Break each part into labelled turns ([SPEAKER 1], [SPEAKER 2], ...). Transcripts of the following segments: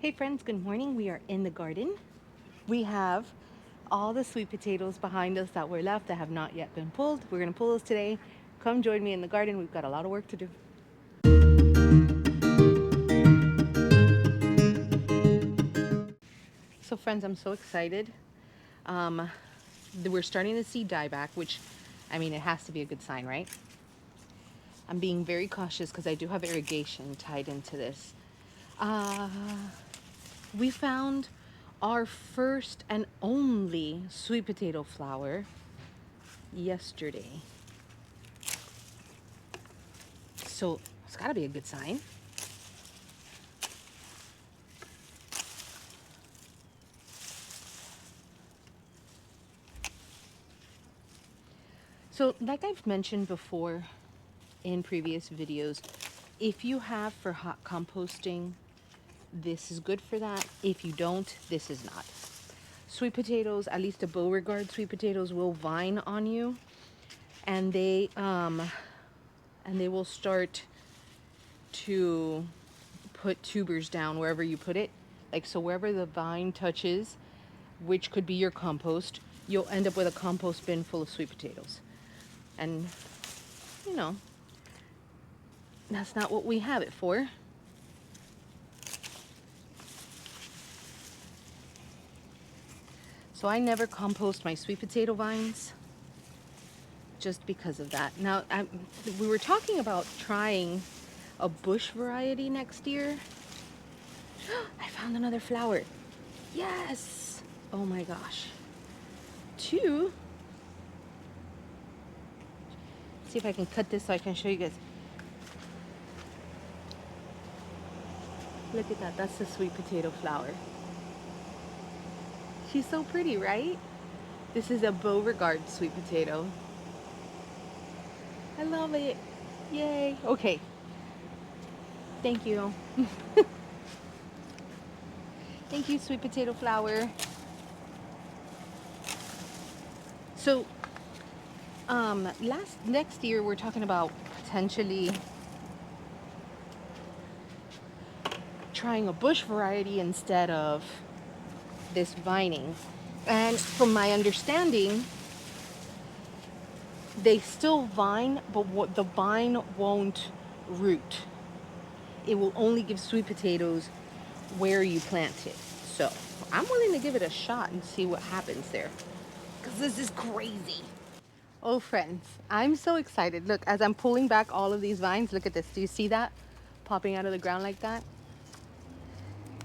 [SPEAKER 1] Hey friends, good morning. We are in the garden. We have all the sweet potatoes behind us that were left that have not yet been pulled. We're going to pull those today. Come join me in the garden. We've got a lot of work to do. So friends, I'm so excited. Um, we're starting to see dieback, which, I mean, it has to be a good sign, right? I'm being very cautious because I do have irrigation tied into this. Uh, we found our first and only sweet potato flower yesterday. So it's got to be a good sign. So like I've mentioned before in previous videos, if you have for hot composting, this is good for that. If you don't, this is not. Sweet potatoes, at least the Beauregard sweet potatoes, will vine on you, and they will start to put tubers down wherever you put it. Like, so wherever the vine touches, which could be your compost, you'll end up with a compost bin full of sweet potatoes. And, you know, that's not what we have it for. So I never compost my sweet potato vines just because of that. Now, we were talking about trying a bush variety next year. I found another flower. Yes! Oh my gosh. Two. See if I can cut this so I can show you guys. Look at that. That's the sweet potato flower. She's so pretty, right? This is a Beauregard sweet potato. I love it. Yay. Okay. Thank you. Thank you, sweet potato flower. So, next year we're talking about potentially trying a bush variety instead of this vining. And from my understanding, they still vine, but what the vine won't root. It will only give sweet potatoes where you plant it. So I'm willing to give it a shot and see what happens there, because this is crazy. Oh friends, I'm so excited. Look, as I'm pulling back all of these vines, look at this. Do you see that popping out of the ground like that?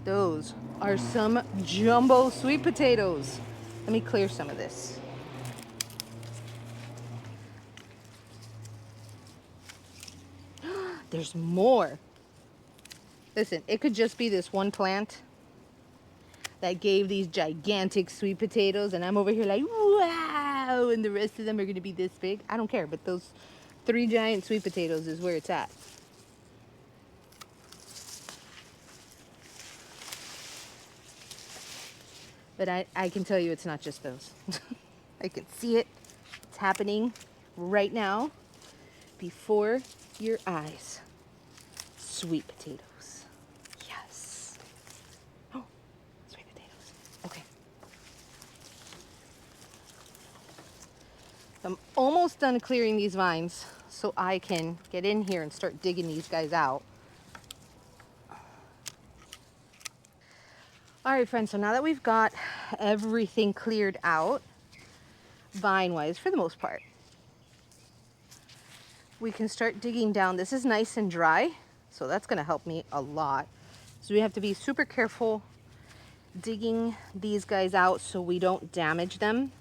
[SPEAKER 1] Those are some jumbo sweet potatoes. Let me clear some of this. There's more. Listen, it could just be this one plant that gave these gigantic sweet potatoes, and I'm over here like, wow, and the rest of them are going to be this big. I don't care, but those 3 giant sweet potatoes is where it's at. But I can tell you it's not just those. I can see it. It's happening right now before your eyes. Sweet potatoes. Yes. Oh, sweet potatoes. Okay. I'm almost done clearing these vines so I can get in here and start digging these guys out. All right, friends, so now that we've got everything cleared out, vine-wise, for the most part, we can start digging down. This is nice and dry, so that's gonna help me a lot. So we have to be super careful digging these guys out so we don't damage them.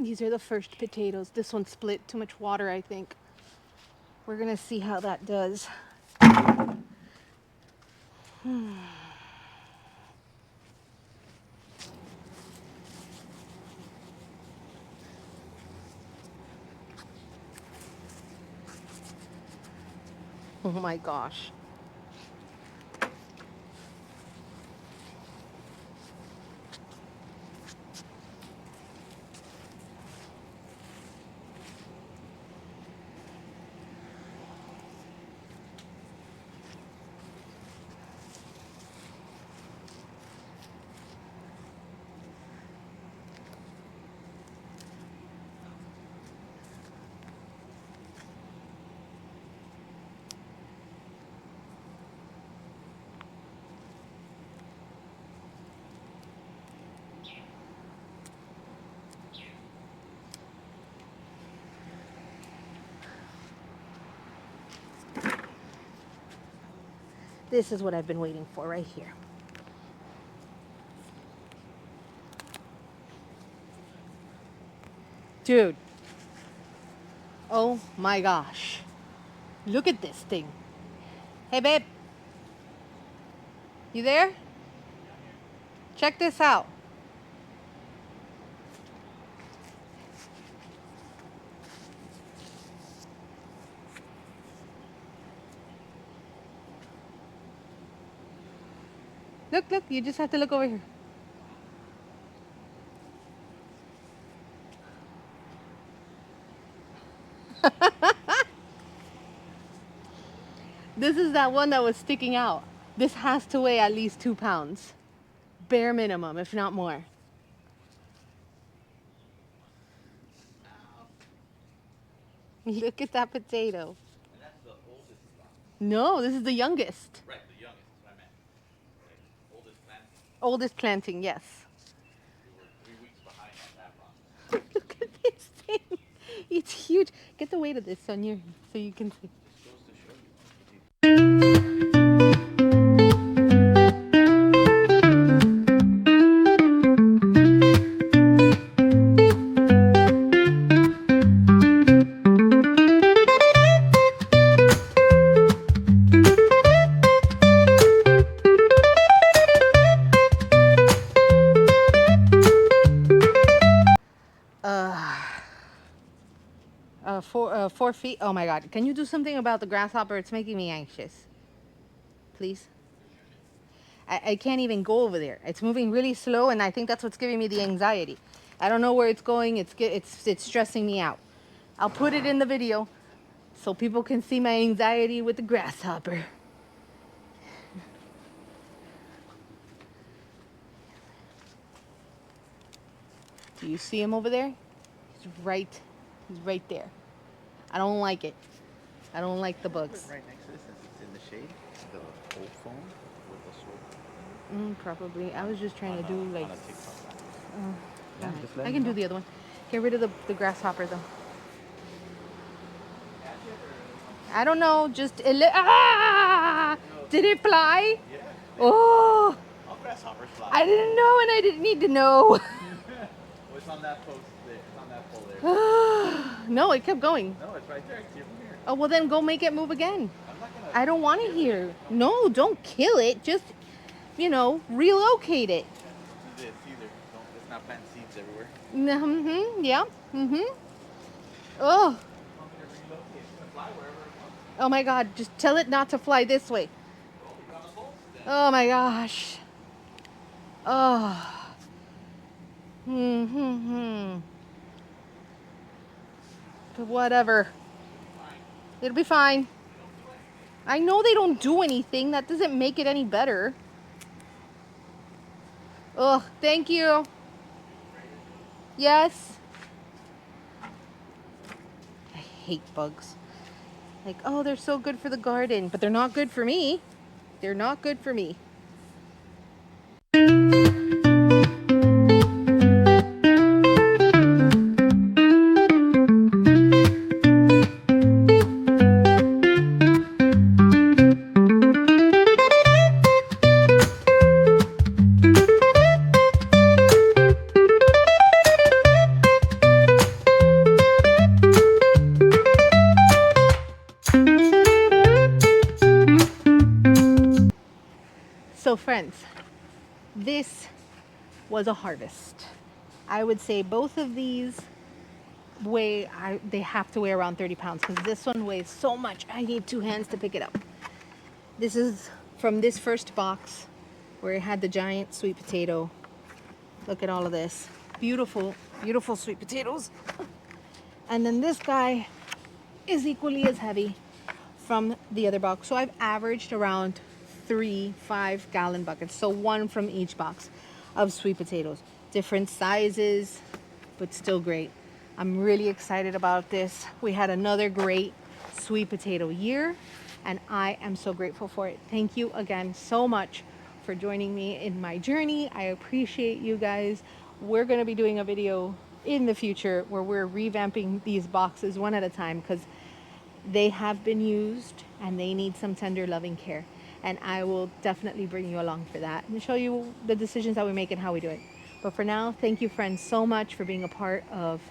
[SPEAKER 1] These are the first potatoes. This one split. Too much water, I think. We're gonna see how that does. Oh my gosh. This is what I've been waiting for right here. Dude. Oh my gosh. Look at this thing. Hey, babe. You there? Check this out. Look, look, you just have to look over here. This is that one that was sticking out. This has to weigh at least 2 pounds. Bare minimum, if not more. Look at that potato.
[SPEAKER 2] And that's the oldest one.
[SPEAKER 1] No, this is the youngest.
[SPEAKER 2] Right, the youngest is what I meant. Like, oldest planting.
[SPEAKER 1] Oldest planting, yes.
[SPEAKER 2] We were 3 weeks behind on that one.
[SPEAKER 1] Look at this thing. It's huge. Get the weight of this on your, so you can see.
[SPEAKER 2] Just goes to show you.
[SPEAKER 1] Four feet. Oh my God. Can you do something about the grasshopper? It's making me anxious. Please. I can't even go over there. It's moving really slow, and I think that's what's giving me the anxiety. I don't know where it's going. It's stressing me out. I'll put it in the video so people can see my anxiety with the grasshopper. Do you see him over there? He's right there. I don't like it. I don't like the bugs.
[SPEAKER 2] Right next to this, since it's in the shade, the old phone with the sword.
[SPEAKER 1] Probably. I was just trying to do like...
[SPEAKER 2] On a TikTok.
[SPEAKER 1] Yeah,
[SPEAKER 2] Yeah, just let
[SPEAKER 1] I
[SPEAKER 2] me
[SPEAKER 1] can
[SPEAKER 2] know.
[SPEAKER 1] do the other one. Get rid of the grasshopper though. I don't know. Just... Did it fly?
[SPEAKER 2] Yeah.
[SPEAKER 1] Oh!
[SPEAKER 2] All grasshoppers fly.
[SPEAKER 1] I didn't know, and I didn't need to know.
[SPEAKER 2] Well, it's on that post there. It's on that pole there.
[SPEAKER 1] No, it kept going.
[SPEAKER 2] No, it's right there. It's here from here.
[SPEAKER 1] Oh, well then go make it move again.
[SPEAKER 2] I'm not gonna...
[SPEAKER 1] I don't want it here. No, don't kill it. Just, relocate it.
[SPEAKER 2] It's either. Let's not plant seeds everywhere.
[SPEAKER 1] Mm-hmm. Yeah. Mm-hmm. Oh.
[SPEAKER 2] Want me to relocate? It's gonna fly wherever it wants.
[SPEAKER 1] Oh my God. Just tell it not to fly this way.
[SPEAKER 2] Well, we got a hole then.
[SPEAKER 1] Oh my gosh. Oh. But whatever. It'll be fine. I know they don't do anything. That doesn't make it any better. Oh, thank you. Yes. I hate bugs. Like, oh, they're so good for the garden, but they're not good for me. They're not good for me. this was a harvest. I would say both of these they have to weigh around 30 pounds because this one weighs so much. I need two hands to pick it up. This is from this first box where it had the giant sweet potato. Look at all of this. Beautiful, beautiful sweet potatoes. And then this guy is equally as heavy from the other box. So I've averaged around 3 5-gallon buckets. So one from each box of sweet potatoes. Different sizes, but still great. I'm really excited about this. We had another great sweet potato year, and I am so grateful for it. Thank you again so much for joining me in my journey. I appreciate you guys. We're going to be doing a video in the future where we're revamping these boxes one at a time because they have been used and they need some tender loving care, and I will definitely bring you along for that and show you the decisions that we make and how we do it. But for now, thank you friends so much for being a part of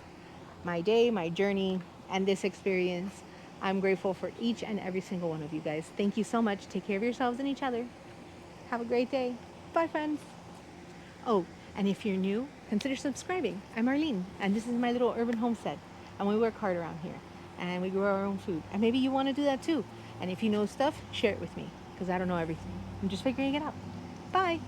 [SPEAKER 1] my day, my journey, and this experience. I'm grateful for each and every single one of you guys. Thank you so much. Take care of yourselves and each other. Have a great day. Bye friends. Oh, and if you're new, consider subscribing. I'm Arlene, and this is my little urban homestead, and we work hard around here, and we grow our own food, and maybe you want to do that too. And if you know stuff, share it with me, because I don't know everything. I'm just figuring it out. Bye.